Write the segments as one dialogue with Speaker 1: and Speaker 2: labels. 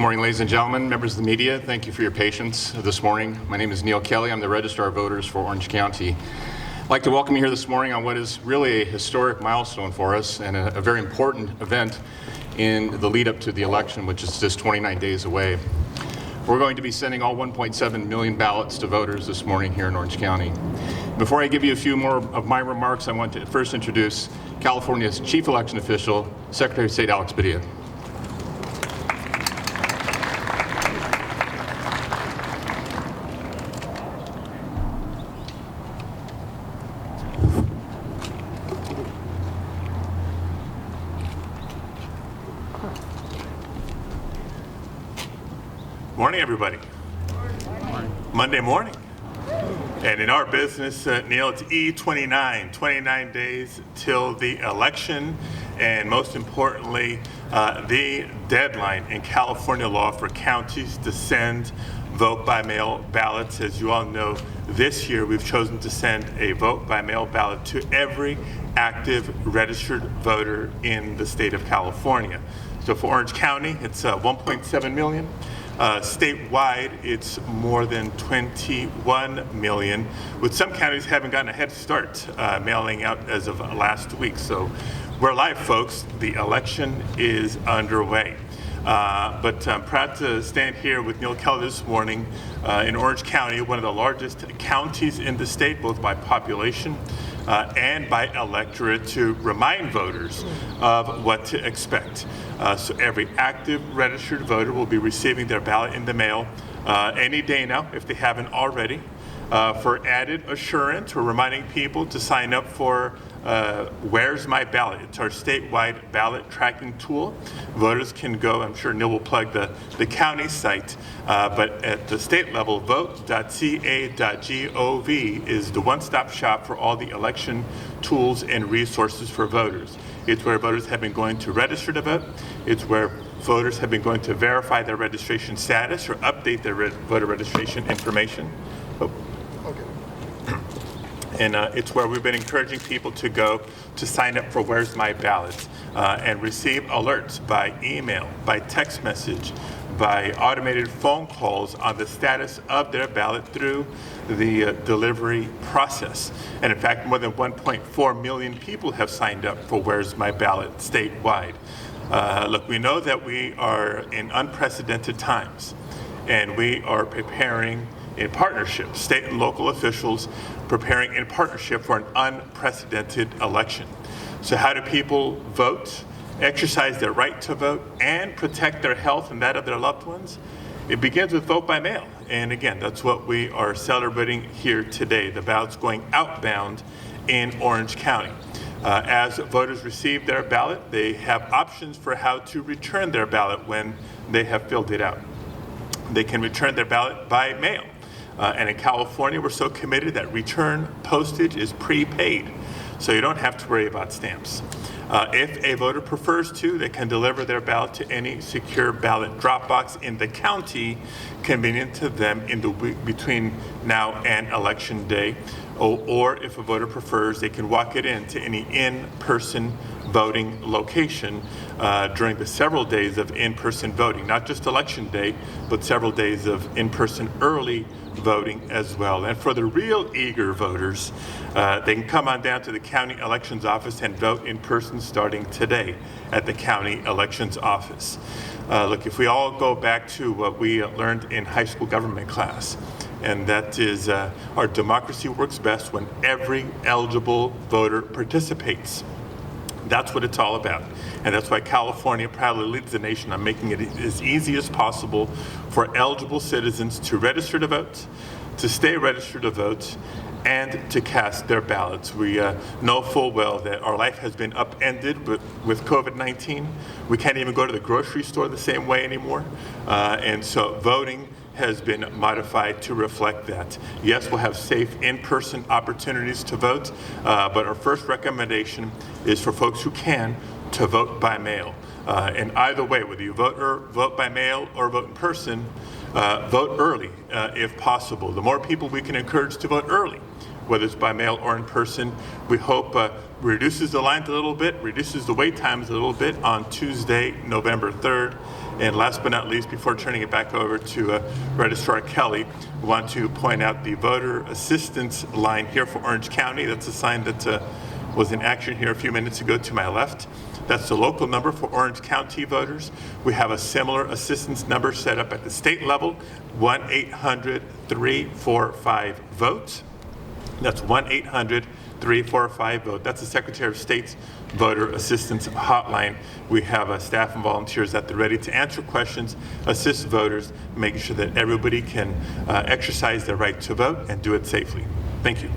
Speaker 1: morning, ladies and gentlemen, members of the media. Thank you for your patience this morning. My name is Neal Kelley. I'm the Registrar of Voters for Orange County. I'd like to welcome you here this morning on what is really a historic milestone for us and a very important event in the lead up to the election, which is just 29 days away. We're going to be sending all 1.7 million ballots to voters this morning here in Orange County. Before I give you a few more of my remarks, I want to first introduce California's Chief Election Official, Secretary of State Alex Padilla.
Speaker 2: Morning, everybody. Monday morning. And in our business, Neal, it's E29, 29 days till the election, and most importantly, the deadline in California law for counties to send vote-by-mail ballots. As you all know, this year we've chosen to send a vote-by-mail ballot to every active registered voter in the state of California. So for Orange County, it's 1.7 million. Statewide, it's more than 21 million, with some counties having gotten a head start mailing out as of last week. So we're live, folks. The election is underway. But I'm proud to stand here with Neal Kelley this morning in Orange County, one of the largest counties in the state, both by population and by electorate, to remind voters of what to expect. So every active registered voter will be receiving their ballot in the mail any day now, if they haven't already. For added assurance, we're reminding people to sign up for Where's My Ballot? It's our statewide ballot tracking tool. Voters can go, I'm sure Neal will plug the county site, but at the state level, vote.ca.gov is the one-stop shop for all the election tools and resources for voters. It's where voters have been going to register to vote. It's where voters have been going to verify their registration status or update their voter registration information. And it's where we've been encouraging people to go to sign up for Where's My Ballot and receive alerts by email, by text message, by automated phone calls on the status of their ballot through the delivery process. And in fact, more than 1.4 million people have signed up for Where's My Ballot statewide. Look, we know that we are in unprecedented times, and we are preparing in partnership, state and local officials preparing in partnership for an unprecedented election. So how do people vote, exercise their right to vote, and protect their health and that of their loved ones? It begins with vote by mail. And again, that's what we are celebrating here today, the ballots going outbound in Orange County. As voters receive their ballot, they have options for how to return their ballot when they have filled it out. They can return their ballot by mail. And in California, we're so committed that return postage is prepaid, so you don't have to worry about stamps. If a voter prefers to, they can deliver their ballot to any secure ballot drop box in the county convenient to them in the week between now and election day. Or if a voter prefers, they can walk it in to any in-person voting location during the several days of in-person voting, not just election day, but several days of in-person early voting as well. And for the real eager voters, they can come on down to the county elections office and vote in person starting today at the county elections office. Look, if we all go back to what we learned in high school government class, and that is our democracy works best when every eligible voter participates. That's what it's all about. And that's why California proudly leads the nation on making it as easy as possible for eligible citizens to register to vote, to stay registered to vote, and to cast their ballots. We know full well that our life has been upended with COVID-19. We can't even go to the grocery store the same way anymore. And so voting has been modified to reflect that. Yes, we'll have safe in-person opportunities to vote, but our first recommendation is for folks who can to vote by mail. And either way, whether you vote by mail or vote in person, vote early if possible. The more people we can encourage to vote early, whether it's by mail or in person. We hope reduces the lines a little bit, reduces the wait times a little bit on Tuesday, November 3rd. And last but not least, before turning it back over to Registrar Kelley, we want to point out the voter assistance line here for Orange County. That's a sign that was in action here a few minutes ago to my left. That's the local number for Orange County voters. We have a similar assistance number set up at the state level, 1-800-345-VOTE. That's 1-800-345-VOTE. That's the Secretary of State's voter assistance hotline. We have staff and volunteers at the ready to answer questions, assist voters, making sure that everybody can exercise their right to vote and do it safely. Thank you.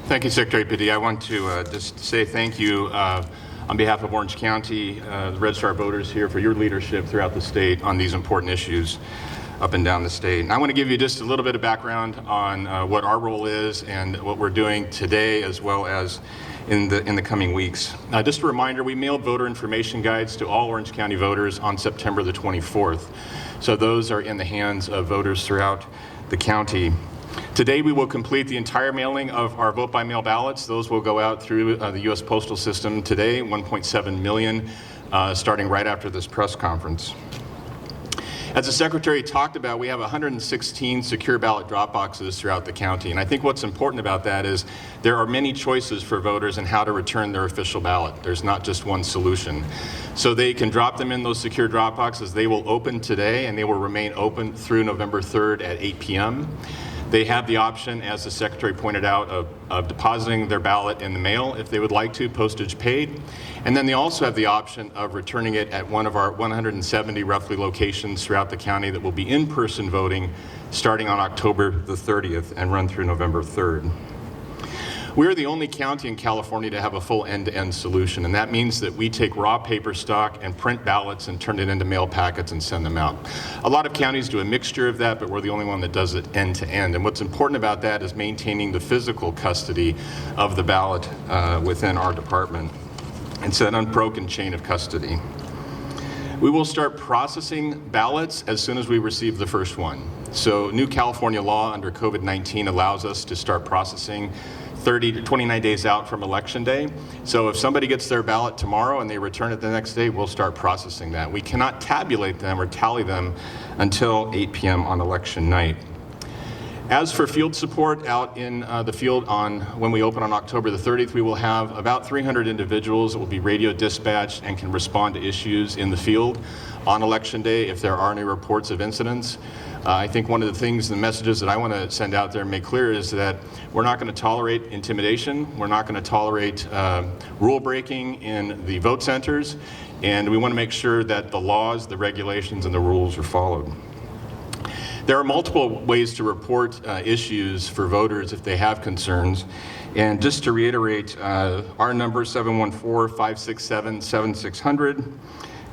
Speaker 1: Thank you, Secretary Padilla. I want to just say thank you on behalf of Orange County, the Registrar voters here, for your leadership throughout the state on these important issues up and down the state. And I want to give you just a little bit of background on what our role is and what we're doing today, as well as in the coming weeks. Just a reminder, we mailed voter information guides to all Orange County voters on September the 24th. So those are in the hands of voters throughout the county. Today we will complete the entire mailing of our vote-by-mail ballots. Those will go out through the U.S. Postal System today, 1.7 million, starting right after this press conference. As the Secretary talked about, we have 116 secure ballot drop boxes throughout the county. And I think what's important about that is there are many choices for voters in how to return their official ballot. There's not just one solution. So they can drop them in those secure drop boxes. They will open today, and they will remain open through November 3rd at 8 p.m. They have the option, as the Secretary pointed out, of depositing their ballot in the mail if they would like to, postage paid. And then they also have the option of returning it at one of our 170 roughly locations throughout the county that will be in-person voting starting on October the 30th and run through November 3rd. We're the only county in California to have a full end-to-end solution, and that means that we take raw paper stock and print ballots and turn it into mail packets and send them out. A lot of counties do a mixture of that, but we're the only one that does it end-to-end. And what's important about that is maintaining the physical custody of the ballot within our department. It's an unbroken chain of custody. We will start processing ballots as soon as we receive the first one. So new California law under COVID-19 allows us to start processing 30 to 29 days out from Election Day. So if somebody gets their ballot tomorrow and they return it the next day, we'll start processing that. We cannot tabulate them or tally them until 8 p.m. on election night. As for field support out in the field when we open on October the 30th, we will have about 300 individuals that will be radio dispatched and can respond to issues in the field on Election Day if there are any reports of incidents. I think one of the things, the messages that I want to send out there and make clear is that we're not going to tolerate intimidation. We're not going to tolerate rule breaking in the vote centers. And we want to make sure that the laws, the regulations, and the rules are followed. There are multiple ways to report issues for voters if they have concerns. And just to reiterate, our number 714-567-7600.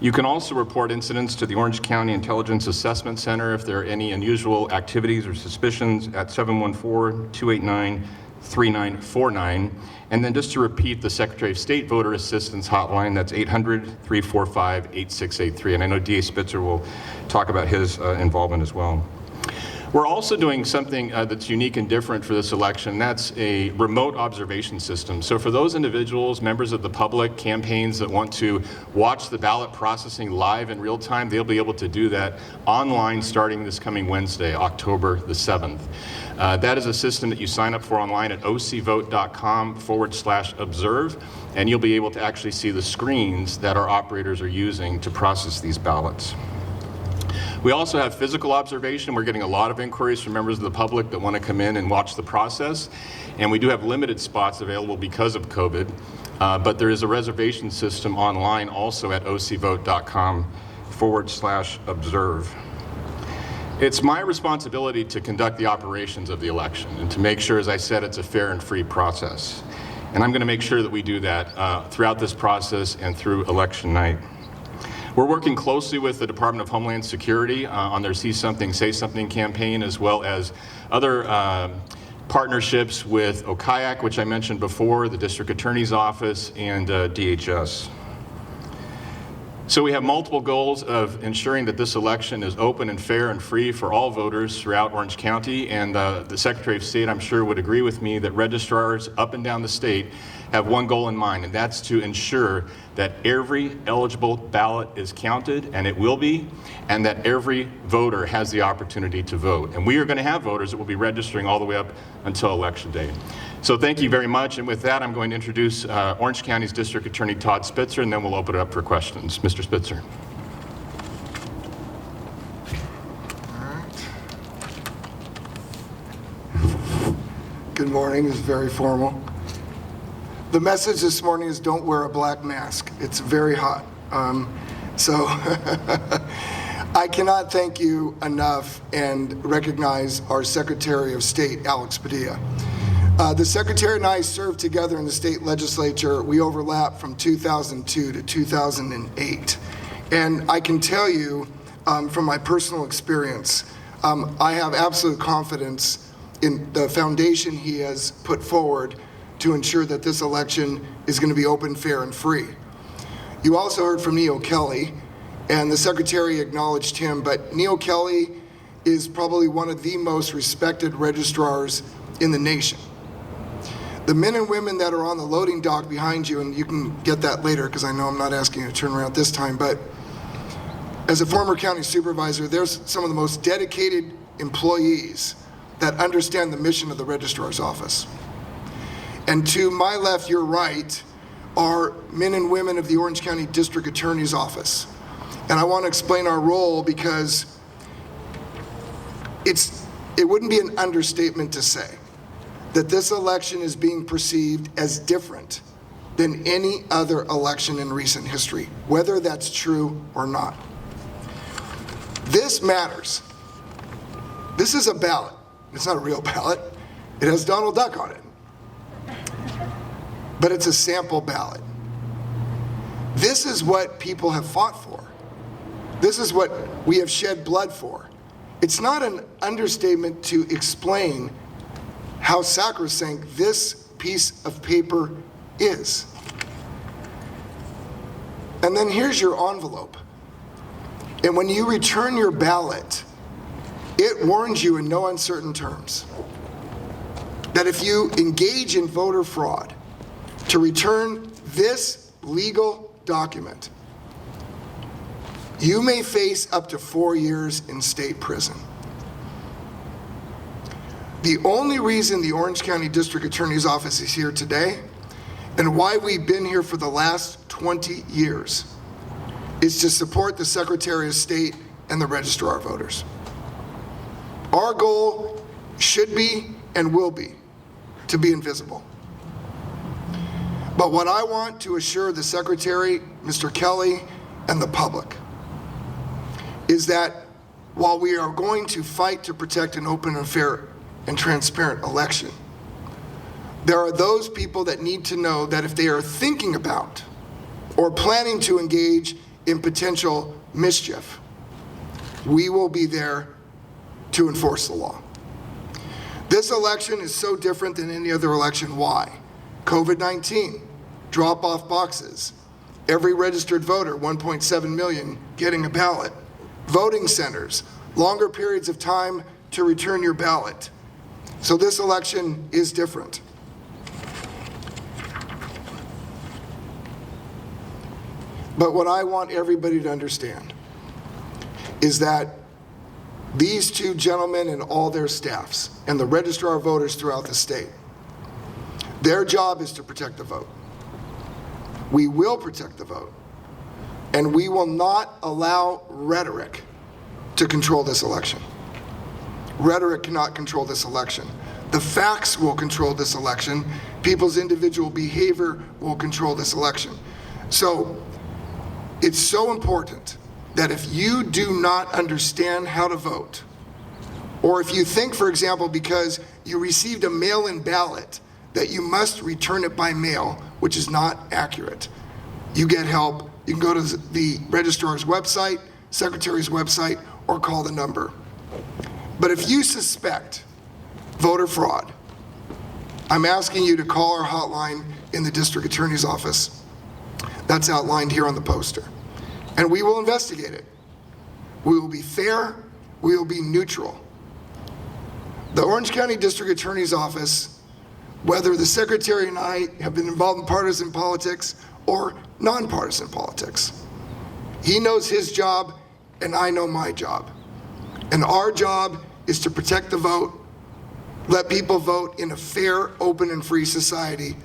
Speaker 1: You can also report incidents to the Orange County Intelligence Assessment Center if there are any unusual activities or suspicions at 714-289-3949. And then just to repeat, the Secretary of State Voter Assistance Hotline, that's 800-345-8683. And I know DA Spitzer will talk about his involvement as well. We're also doing something that's unique and different for this election. That's a remote observation system. So for those individuals, members of the public, campaigns that want to watch the ballot processing live in real time, they'll be able to do that online starting this coming Wednesday, October the 7th. That is a system that you sign up for online at ocvote.com/observe, and you'll be able to actually see the screens that our operators are using to process these ballots. We also have physical observation. We're getting a lot of inquiries from members of the public that want to come in and watch the process. And we do have limited spots available because of COVID. But there is a reservation system online also at ocvote.com/observe. It's my responsibility to conduct the operations of the election and to make sure, as I said, it's a fair and free process. And I'm going to make sure that we do that throughout this process and through election night. We're working closely with the Department of Homeland Security on their See Something, Say Something campaign, as well as other partnerships with OCDA, which I mentioned before, the District Attorney's Office, and DHS. So we have multiple goals of ensuring that this election is open and fair and free for all voters throughout Orange County. And the Secretary of State, I'm sure, would agree with me that registrars up and down the state have one goal in mind, and that's to ensure that every eligible ballot is counted, and it will be, and that every voter has the opportunity to vote. And we are going to have voters that will be registering all the way up until Election Day. So thank you very much, and with that, I'm going to introduce Orange County's District Attorney Todd Spitzer, and then we'll open it up for questions. Mr. Spitzer.
Speaker 3: Good morning. It's very formal. The message this morning is don't wear a black mask. It's very hot. So I cannot thank you enough and recognize our Secretary of State, Alex Padilla. The Secretary and I served together in the state legislature. We overlapped from 2002 to 2008. And I can tell you from my personal experience, I have absolute confidence in the foundation he has put forward to ensure that this election is going to be open, fair, and free. You also heard from Neal Kelley, and the Secretary acknowledged him, but Neal Kelley is probably one of the most respected registrars in the nation. The men and women that are on the loading dock behind you, and you can get that later because I know I'm not asking you to turn around this time, but as a former county supervisor, there's some of the most dedicated employees that understand the mission of the registrar's office. And to my left, your right, are men and women of the Orange County District Attorney's Office. And I want to explain our role because it wouldn't be an understatement to say that this election is being perceived as different than any other election in recent history, whether that's true or not. This matters. This is a ballot. It's not a real ballot. It has Donald Duck on it. But it's a sample ballot. This is what people have fought for. This is what we have shed blood for. It's not an understatement to explain how sacrosanct this piece of paper is. And then here's your envelope. And when you return your ballot, it warns you in no uncertain terms that if you engage in voter fraud, to return this legal document, you may face up to 4 years in state prison. The only reason the Orange County District Attorney's Office is here today, and why we've been here for the last 20 years, is to support the Secretary of State and the Registrar of Voters. Our goal should be and will be to be invisible. But what I want to assure the Secretary, Mr. Kelley, and the public is that while we are going to fight to protect an open and fair and transparent election, there are those people that need to know that if they are thinking about or planning to engage in potential mischief, we will be there to enforce the law. This election is so different than any other election. Why? COVID-19, drop-off boxes, every registered voter, 1.7 million, getting a ballot, voting centers, longer periods of time to return your ballot. So this election is different. But what I want everybody to understand is that these two gentlemen and all their staffs and the registrar of voters throughout the state, their job is to protect the vote. We will protect the vote, and we will not allow rhetoric to control this election. Rhetoric cannot control this election. The facts will control this election. People's individual behavior will control this election. So it's so important that if you do not understand how to vote, or if you think, for example, because you received a mail-in ballot that you must return it by mail, which is not accurate, you get help. You can go to the registrar's website, secretary's website, or call the number. But if you suspect voter fraud, I'm asking you to call our hotline in the district attorney's office. That's outlined here on the poster. and we will investigate it. We will be fair, we will be neutral. The Orange County District Attorney's Office, whether the Secretary and I have been involved in partisan politics or nonpartisan politics, he knows his job and I know my job. And our job is to protect the vote, let people vote in a fair, open, and free society,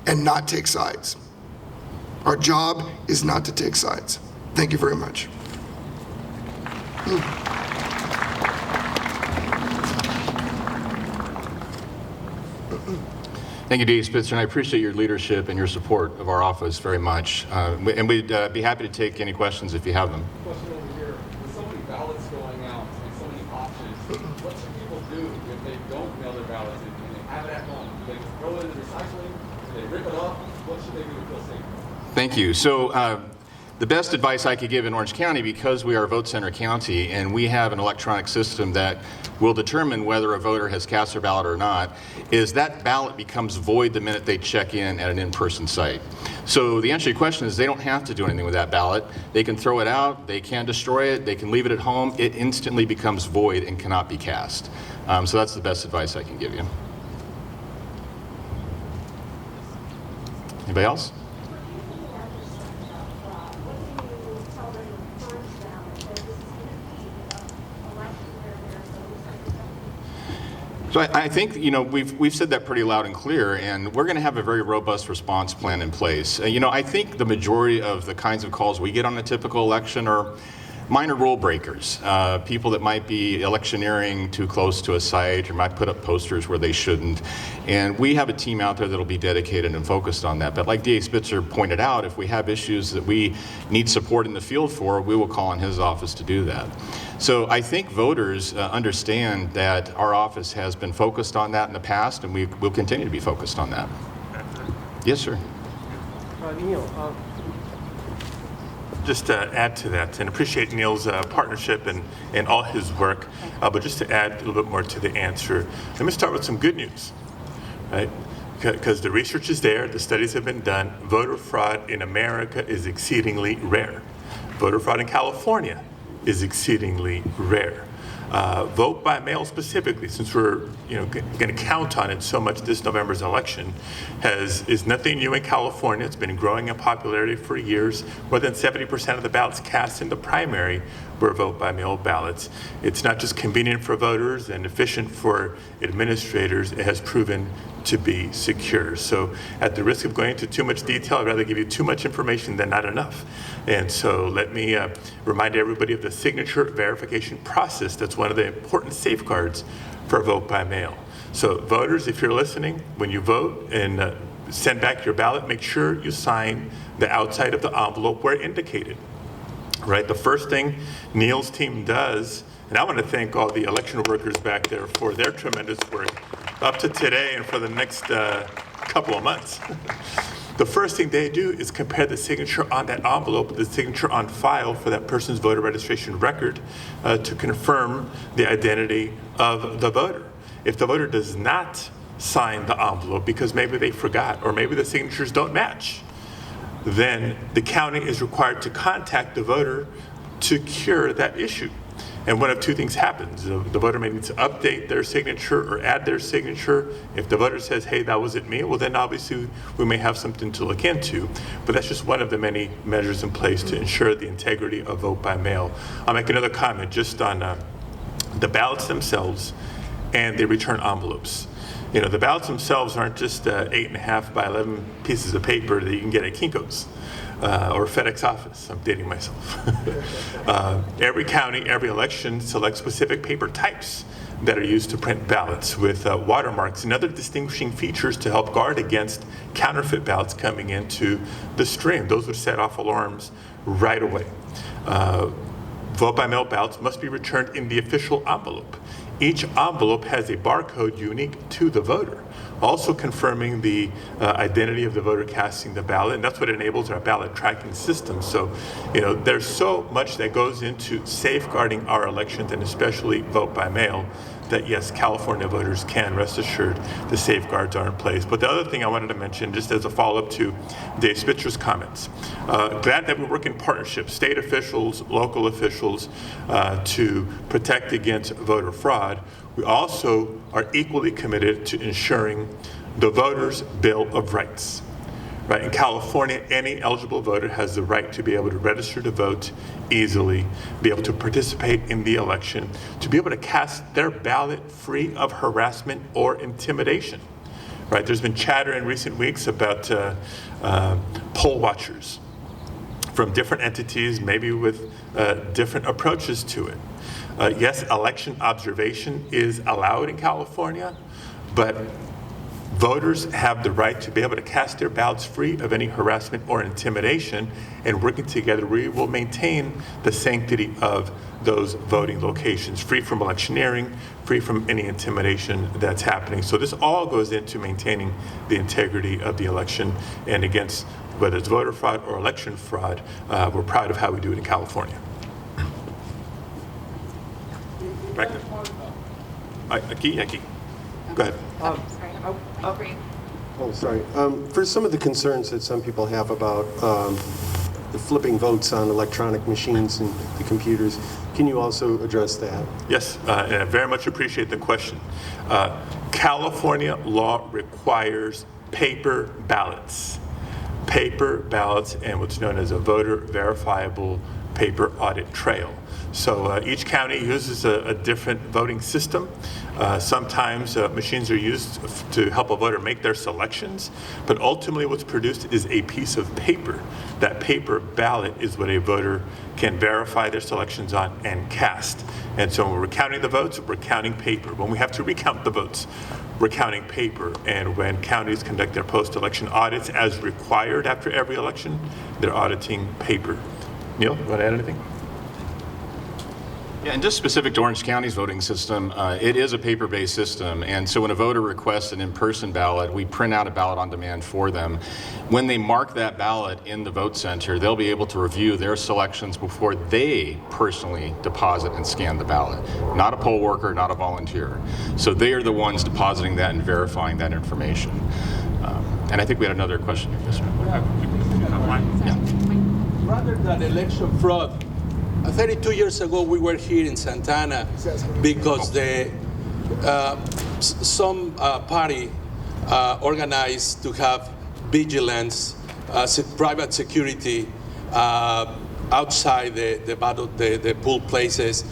Speaker 3: and not take sides. Our job is not to take sides. Thank you very much.
Speaker 1: Thank you, DA Spitzer, and I appreciate your leadership and your support of our office very much. And we'd be happy to take any questions if you have them.
Speaker 4: Question over here. With so many ballots going out and so many options, what should people do if they don't mail their ballots and they have it at home? Do they just throw it in the recycling? Do they rip it up? What should they do to feel safe?
Speaker 1: Thank you. So the best advice I could give in Orange County, because we are a vote center county and we have an electronic system that will determine whether a voter has cast their ballot or not, is that ballot becomes void the minute they check in at an in-person site. So the answer to your question is they don't have to do anything with that ballot. They can throw it out, they can destroy it, they can leave it at home. It instantly becomes void and cannot be cast. So that's the best advice I can give you. Anybody else? So I think, we've said that pretty loud and clear, and we're going to have a very robust response plan in place. I think the majority of the kinds of calls we get on a typical election are minor rule breakers, people that might be electioneering too close to a site or might put up posters where they shouldn't. And we have a team out there that'll be dedicated and focused on that. But like DA Spitzer pointed out, if we have issues that we need support in the field for, we will call on his office to do that. So I think voters understand that our office has been focused on that in the past, and we will continue to be focused on that. Yes, sir.
Speaker 5: Neal,
Speaker 2: Just to add to that, and appreciate Neal's partnership and all his work, but just to add a little bit more to the answer, let me start with some good news, right? Because the research is there, the studies have been done, voter fraud in America is exceedingly rare. Voter fraud in California is exceedingly rare. Vote by mail specifically, since we're going to count on it so much this November's election, is nothing new in California. It's been growing in popularity for years. More than 70% of the ballots cast in the primary were vote by mail ballots. It's not just convenient for voters and efficient for administrators, it has proven to be secure. So at the risk of going into too much detail, I'd rather give you too much information than not enough. And so let me remind everybody of the signature verification process. That's one of the important safeguards for vote by mail. So voters, if you're listening, when you vote and send back your ballot, make sure you sign the outside of the envelope where indicated. Right, the first thing Neal's team does, and I want to thank all the election workers back there for their tremendous work up to today and for the next couple of months. The first thing they do is compare the signature on that envelope with the signature on file for that person's voter registration record to confirm the identity of the voter. If the voter does not sign the envelope because maybe they forgot or maybe the signatures don't match, then the county is required to contact the voter to cure that issue. And one of two things happens. The voter may need to update their signature or add their signature. If the voter says, hey, that wasn't me, well then obviously we may have something to look into. But that's just one of the many measures in place to ensure the integrity of vote by mail. I'll make another comment just on the ballots themselves and the return envelopes. The ballots themselves aren't just 8.5 by 11 pieces of paper that you can get at Kinko's or FedEx office. I'm dating myself. Every county, every election selects specific paper types that are used to print ballots with watermarks and other distinguishing features to help guard against counterfeit ballots coming into the stream. Those would set off alarms right away. Vote by mail ballots must be returned in the official envelope. Each envelope has a barcode unique to the voter, also confirming the identity of the voter casting the ballot, and that's what enables our ballot tracking system. So, there's so much that goes into safeguarding our elections, and especially vote by mail, that yes, California voters can rest assured the safeguards are in place. But the other thing I wanted to mention, just as a follow-up to Dave Spitzer's comments, glad that we work in partnership, state officials, local officials, to protect against voter fraud. We also are equally committed to ensuring the voters' Bill of Rights. Right? In California, any eligible voter has the right to be able to register to vote easily, be able to participate in the election, to be able to cast their ballot free of harassment or intimidation. Right? There's been chatter in recent weeks about poll watchers from different entities, maybe with different approaches to it. Yes, election observation is allowed in California, but voters have the right to be able to cast their ballots free of any harassment or intimidation, and working together, we will maintain the sanctity of those voting locations, free from electioneering, free from any intimidation that's happening. So this all goes into maintaining the integrity of the election, and against whether it's voter fraud or election fraud, we're proud of how we do it in California. Back there. Aquí. Go ahead.
Speaker 5: Oh, sorry. For some of the concerns that some people have about the flipping votes on electronic machines and the computers, can you also address that?
Speaker 2: Yes, and I very much appreciate the question. California law requires paper ballots. Paper ballots and what's known as a voter verifiable paper audit trail. So each county uses a different voting system. Sometimes machines are used to help a voter make their selections, but ultimately what's produced is a piece of paper. That paper ballot is what a voter can verify their selections on and cast. And so when we're counting the votes, we're counting paper. When we have to recount the votes, we're counting paper. And when counties conduct their post-election audits as required after every election, they're auditing paper. Neal, you want to add anything?
Speaker 1: Yeah, and just specific to Orange County's voting system, it is a paper-based system, and so when a voter requests an in-person ballot, we print out a ballot on demand for them. When they mark that ballot in the vote center, they'll be able to review their selections before they personally deposit and scan the ballot. Not a poll worker, not a volunteer. So they are the ones depositing that and verifying that information. And I think we had another question. Yes, sir. Yeah.
Speaker 6: Rather than election fraud, 32 years ago we were here in Santana because some party organized to have vigilance, private security outside the poll places,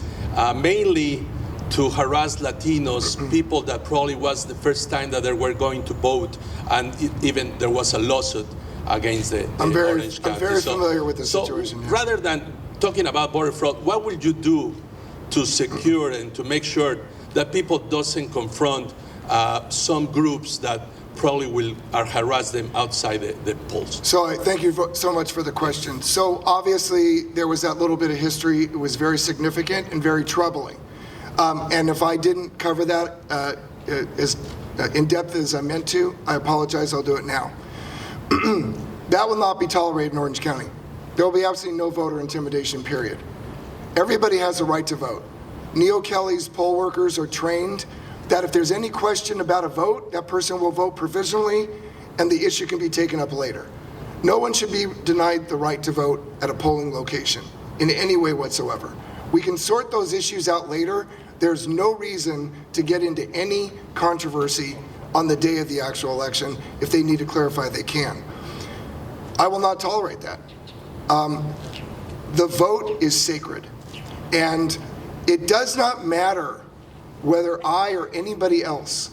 Speaker 6: mainly to harass Latinos, people that probably was the first time that they were going to vote, and even there was a lawsuit against the Orange County.
Speaker 3: I'm very familiar with the situation.
Speaker 6: So
Speaker 3: yes.
Speaker 6: rather than talking about voter fraud, what will you do to secure and to make sure that people doesn't confront some groups that probably are harass them outside the polls?
Speaker 3: So thank you so much for the question. So obviously there was that little bit of history. It was very significant and very troubling. And if I didn't cover that as in depth as I meant to, I apologize. I'll do it now. That will not be tolerated in Orange County. There will be absolutely no voter intimidation, period. Everybody has a right to vote. Neal Kelley's poll workers are trained that if there's any question about a vote, that person will vote provisionally and the issue can be taken up later. No one should be denied the right to vote at a polling location in any way whatsoever. We can sort those issues out later. There's no reason to get into any controversy on the day of the actual election. If they need to clarify, they can. I will not tolerate that. The vote is sacred, and it does not matter whether I or anybody else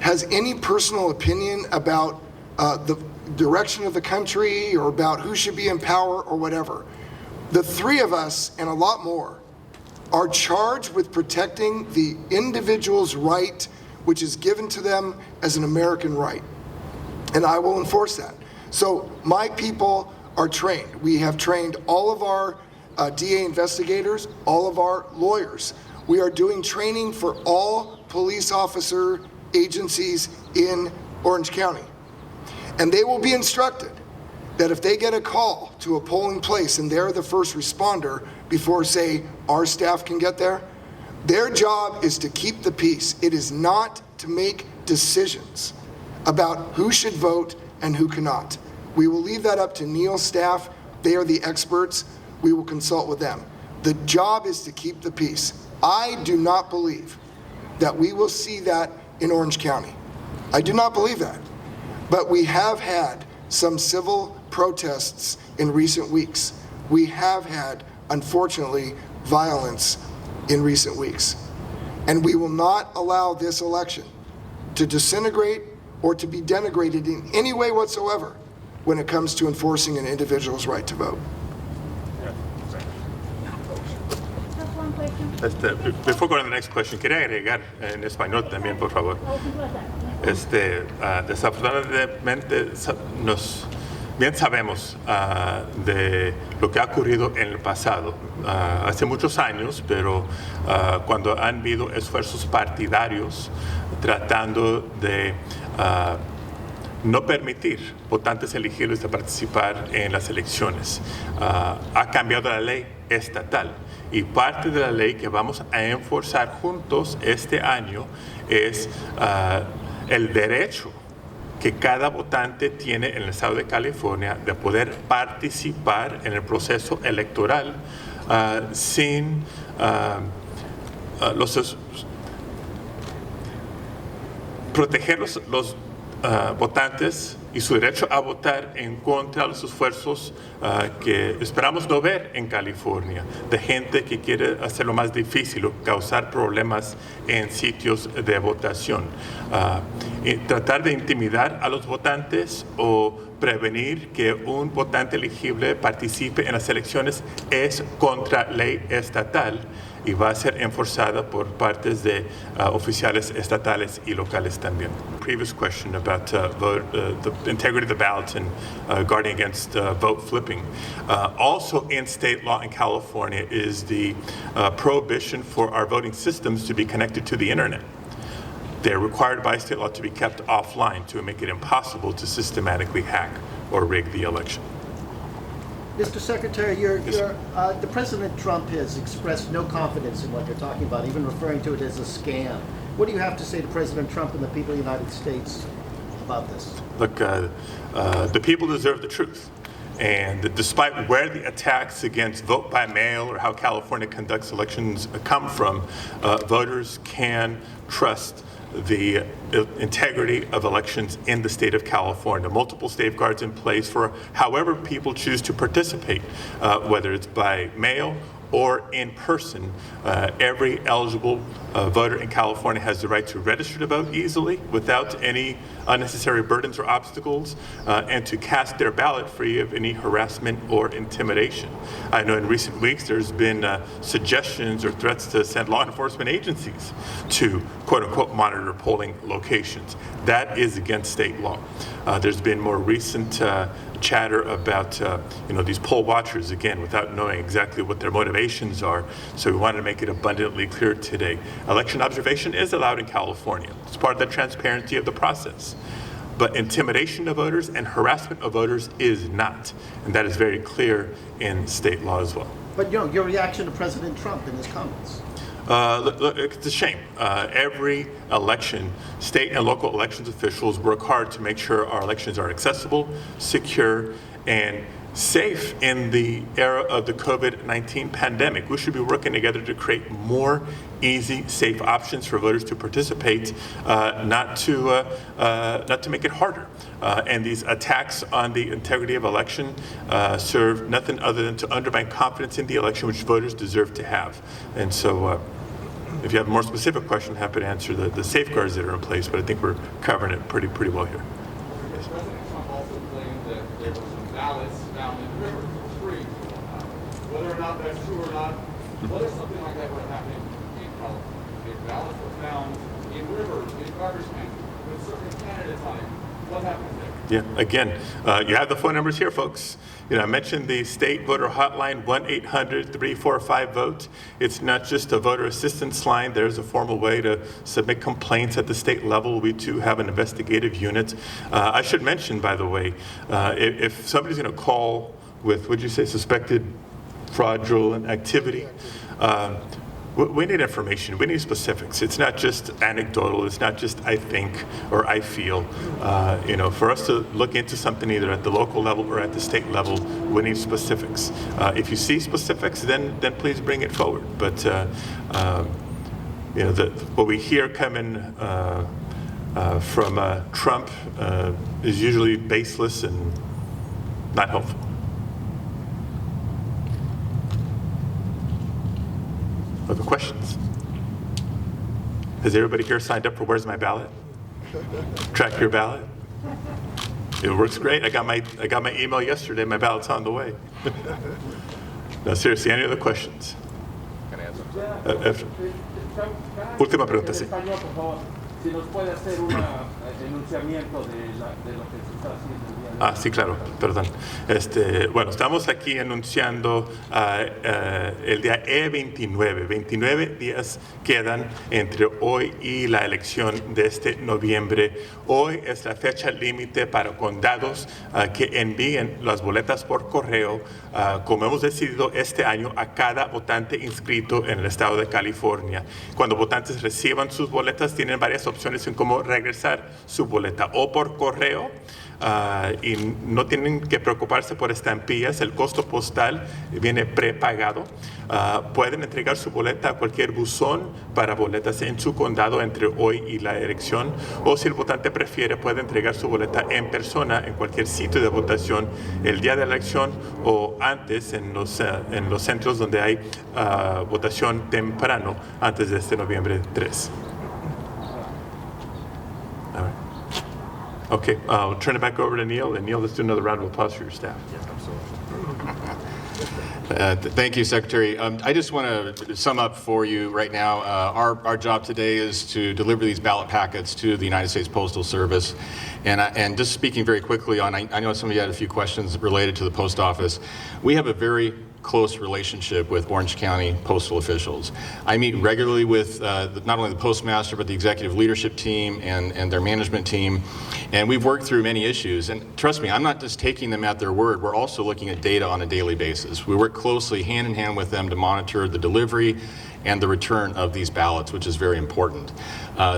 Speaker 3: has any personal opinion about the direction of the country or about who should be in power or whatever. The three of us, and a lot more, are charged with protecting the individual's right, which is given to them as an American right, and I will enforce that. So my people are trained. We have trained all of our DA investigators, all of our lawyers. We are doing training for all police officer agencies in Orange County. And they will be instructed that if they get a call to a polling place and they're the first responder before, say, our staff can get there, Their job is to keep the peace. It is not to make decisions about who should vote and who cannot. We will leave that up to Neal's staff. They are the experts. We will consult with them. The job is to keep the peace. I do not believe that we will see that in Orange County. I do not believe that. But we have had some civil protests in recent weeks. We have had, unfortunately, violence in recent weeks. And we will not allow this election to disintegrate or to be denigrated in any way whatsoever when it comes to enforcing an individual's right to vote.
Speaker 2: Before going to the next question, quería agregar en español también, por favor. Desafortunadamente bien sabemos de lo que ha ocurrido en el pasado, hace muchos años, pero cuando han habido esfuerzos partidarios tratando de no permitir votantes elegibles de participar en las elecciones. Ha cambiado la ley estatal y parte de la ley que vamos a enforzar juntos este año es el derecho que cada votante tiene en el estado de California de poder participar en el proceso electoral sin proteger los votantes y su derecho a votar en contra de los esfuerzos que esperamos no ver en California, de gente que quiere hacerlo más difícil o causar problemas en sitios de votación. Y tratar de intimidar a los votantes o prevenir que un votante elegible participe en las elecciones es contra ley estatal y va a ser enforzada por partes de oficiales estatales y locales también. Previous question about the integrity of the ballot and guarding against vote flipping. Also in state law in California is the prohibition for our voting systems to be connected to the internet. They're required by state law to be kept offline to make it impossible to systematically hack or rig the election.
Speaker 7: Mr. Secretary, the President Trump has expressed no confidence in what you're talking about, even referring to it as a scam. What do you have to say to President Trump and the people of the United States about this?
Speaker 2: Look, the people deserve the truth. And despite where the attacks against vote by mail or how California conducts elections come from, voters can trust the integrity of elections in the state of California. Multiple safeguards in place for however people choose to participate, whether it's by mail or in person. Every eligible voter in California has the right to register to vote easily without any unnecessary burdens or obstacles, and to cast their ballot free of any harassment or intimidation. I know in recent weeks there's been suggestions or threats to send law enforcement agencies to quote unquote monitor polling locations. That is against state law. There's been more recent chatter about these poll watchers, again, without knowing exactly what their motivations are. So we wanted to make it abundantly clear today. Election observation is allowed in California. It's part of the transparency of the process. But intimidation of voters and harassment of voters is not. And that is very clear in state law as well.
Speaker 7: But your reaction to President Trump and his comments?
Speaker 2: Look, it's a shame. Every election, state and local elections officials work hard to make sure our elections are accessible, secure, and safe in the era of the COVID-19 pandemic. We should be working together to create more easy, safe options for voters to participate, not to make it harder. And these attacks on the integrity of election serve nothing other than to undermine confidence in the election, which voters deserve to have. And so, if you have a more specific question, happy to answer the safeguards that are in place, but I think we're covering it pretty well here.
Speaker 4: President Trump also claimed that there were some ballots found in rivers for free. Whether or not that's true or not, what if something like that were to happen in California? If ballots were found in rivers, in garbage cans, with certain candidates on it, what happens there?
Speaker 2: Yeah, again, you have the phone numbers here, folks. I mentioned the state voter hotline, 1-800-345-VOTE. It's not just a voter assistance line. There's a formal way to submit complaints at the state level. We too have an investigative unit. I should mention, by the way, if somebody's going to call with, would you say, suspected fraudulent activity, We need information. We need specifics. It's not just anecdotal. It's not just I think or I feel. For us to look into something either at the local level or at the state level, we need specifics. If you see specifics, then please bring it forward. But what we hear coming from Trump is usually baseless and not helpful. Other questions? Has everybody here signed up for Where's My Ballot? Track your ballot. It works great. I got my email yesterday. My ballot's on the way. No, seriously, any other questions? Última pregunta, sí.
Speaker 4: Si nos puede hacer un enunciamiento de lo que se está haciendo el día de hoy.
Speaker 2: Sí, claro, perdón. Bueno, estamos aquí anunciando el día E29. 29 días quedan entre hoy y la elección de este noviembre. Hoy es la fecha límite para condados que envíen las boletas por correo, como hemos decidido este año, a cada votante inscrito en el estado de California. Cuando votantes reciban sus boletas, tienen varias opciones en cómo regresar su boleta, o por correo, y no tienen que preocuparse por estampillas. El costo postal viene prepagado. Pueden entregar su boleta a cualquier buzón para boletas en su condado entre hoy y la elección, o si el votante prefiere, puede entregar su boleta en persona en cualquier sitio de votación el día de la elección o antes en los centros donde hay votación temprano antes de este noviembre 3. All right. Okay, I'll turn it back over to Neal. And Neal, let's do another round of applause for your staff.
Speaker 1: Thank you, Secretary. I just want to sum up for you right now. Our job today is to deliver these ballot packets to the United States Postal Service. And just speaking very quickly on, I know some of you had a few questions related to the post office. We have a very close relationship with Orange County postal officials. I meet regularly with not only the postmaster, but the executive leadership team and their management team. And we've worked through many issues. And trust me, I'm not just taking them at their word. We're also looking at data on a daily basis. We work closely hand in hand with them to monitor the delivery and the return of these ballots, which is very important.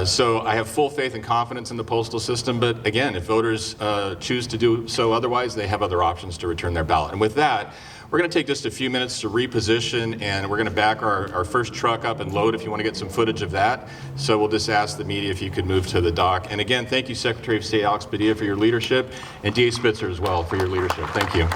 Speaker 1: So I have full faith and confidence in the postal system, but again, if voters choose to do so otherwise, they have other options to return their ballot. And with that, we're going to take just a few minutes to reposition, and we're going to back our first truck up and load if you want to get some footage of that. So we'll just ask the media if you could move to the dock. And again, thank you, Secretary of State Alex Padilla, for your leadership, and DA Spitzer as well for your leadership. Thank you.